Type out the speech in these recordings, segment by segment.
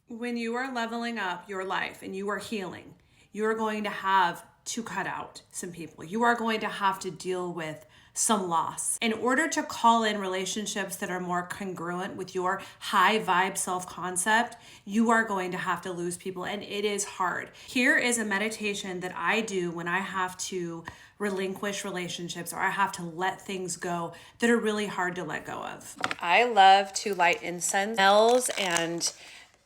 When you are leveling up your life and you are healing, you are going to have to cut out some people. You are going to have to deal with some loss. In order to call in relationships that are more congruent with your high vibe self-concept, you are going to have to lose people, and it is hard. Here is a meditation that I do when I have to relinquish relationships or I have to let things go that are really hard to let go of. I love to light incense. Smells and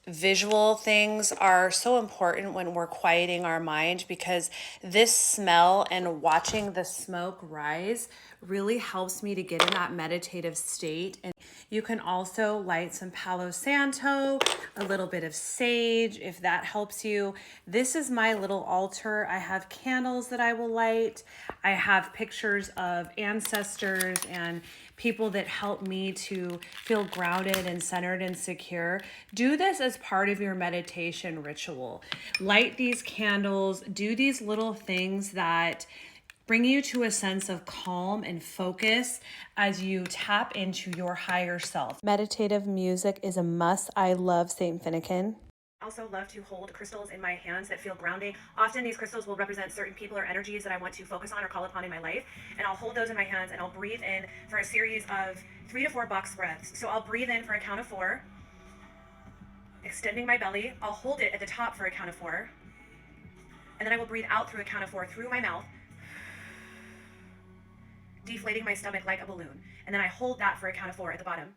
visual things are so important when we're quieting our mind, because this smell and watching the smoke rise really helps me to get in that meditative state. And you can also light some Palo Santo, a little bit of sage, if that helps you. This is my little altar. I have candles that I will light. I have pictures of ancestors and people that help me to feel grounded and centered and secure. Do this as part of your meditation ritual. Light these candles, do these little things that bring you to a sense of calm and focus as you tap into your higher self. Meditative music is a must. I love St. Finnegan. I also love to hold crystals in my hands that feel grounding. Often these crystals will represent certain people or energies that I want to focus on or call upon in my life. And I'll hold those in my hands and I'll breathe in for a series of 3 to 4 box breaths. So I'll breathe in for a count of 4, extending my belly. I'll hold it at the top for a count of 4. And then I will breathe out through a count of 4 through my mouth, deflating my stomach like a balloon. And then I hold that for a count of 4 at the bottom.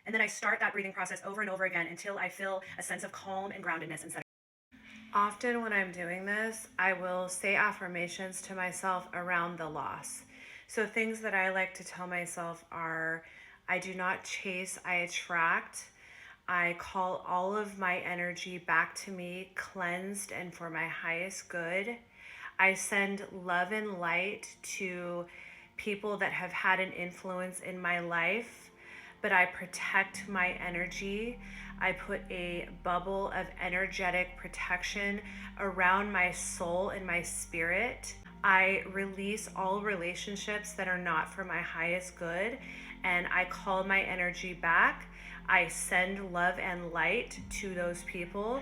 And then I start that breathing process over and over again until I feel a sense of calm and groundedness and center. Often when I'm doing this, I will say affirmations to myself around the loss. So things that I like to tell myself are, I do not chase, I attract. I call all of my energy back to me, cleansed and for my highest good. I send love and light to people that have had an influence in my life, but I protect my energy. I put a bubble of energetic protection around my soul and my spirit. I release all relationships that are not for my highest good, and I call my energy back. I send love and light to those people,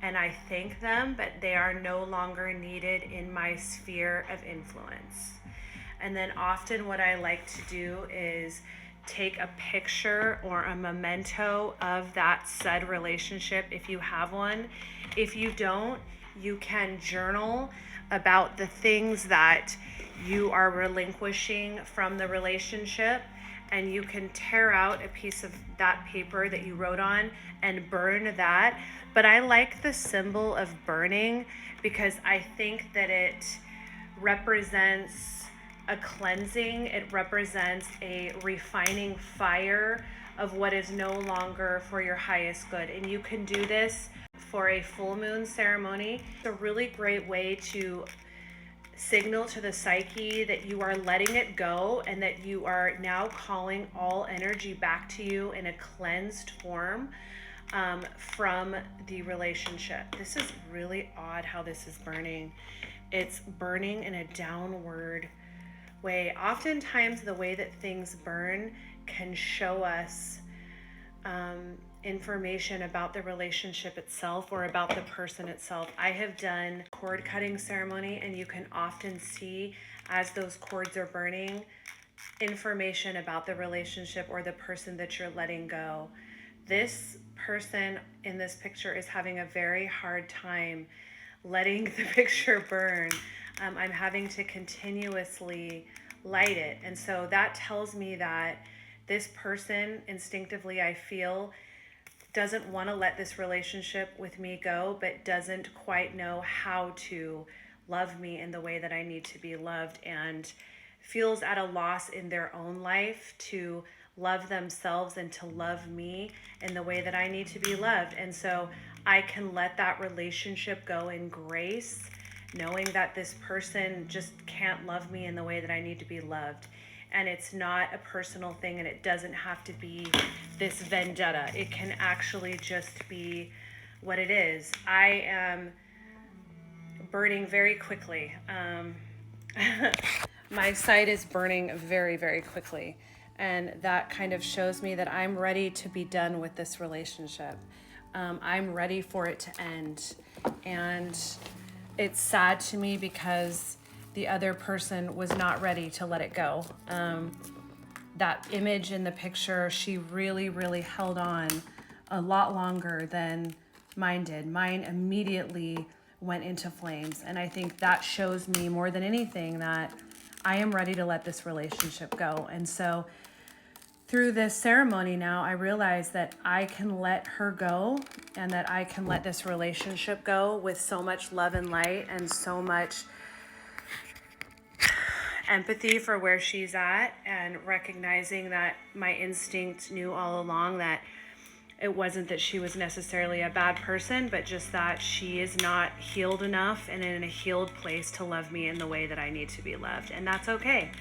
and I thank them, but they are no longer needed in my sphere of influence. And then often what I like to do is take a picture or a memento of that said relationship if you have one. If you don't, you can journal about the things that you are relinquishing from the relationship, and you can tear out a piece of that paper that you wrote on and burn that. But I like the symbol of burning because I think that it represents a cleansing. It represents a refining fire of what is no longer for your highest good. And you can do this for a full moon ceremony. It's a really great way to signal to the psyche that you are letting it go and that you are now calling all energy back to you in a cleansed form from the relationship. This is really odd how this is burning. It's burning in a downward way. Oftentimes the way that things burn can show us information about the relationship itself or about the person itself. I have done cord cutting ceremony, and you can often see as those cords are burning information about the relationship or the person that you're letting go. This person in this picture is having a very hard time letting the picture burn. I'm having to continuously light it. And so that tells me that this person, instinctively, I feel, doesn't want to let this relationship with me go, but doesn't quite know how to love me in the way that I need to be loved, and feels at a loss in their own life to love themselves and to love me in the way that I need to be loved. And so I can let that relationship go in grace, knowing that this person just can't love me in the way that I need to be loved. And it's not a personal thing, and it doesn't have to be this vendetta. It can actually just be what it is. I am burning very quickly. My site is burning very, very quickly. And that kind of shows me that I'm ready to be done with this relationship. I'm ready for it to end. And it's sad to me because the other person was not ready to let it go. That image in the picture, she really, really held on a lot longer than mine did. Mine immediately went into flames. And I think that shows me more than anything that I am ready to let this relationship go. And so through this ceremony now, I realize that I can let her go and that I can let this relationship go with so much love and light and so much empathy for where she's at, and recognizing that my instinct knew all along that it wasn't that she was necessarily a bad person, but just that she is not healed enough and in a healed place to love me in the way that I need to be loved. And that's okay.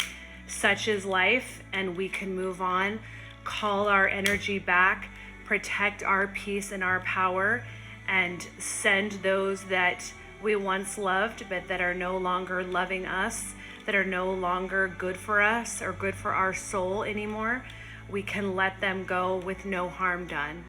Such is life, and we can move on, call our energy back, protect our peace and our power, and send those that we once loved but that are no longer loving us, that are no longer good for us or good for our soul anymore. We can let them go with no harm done.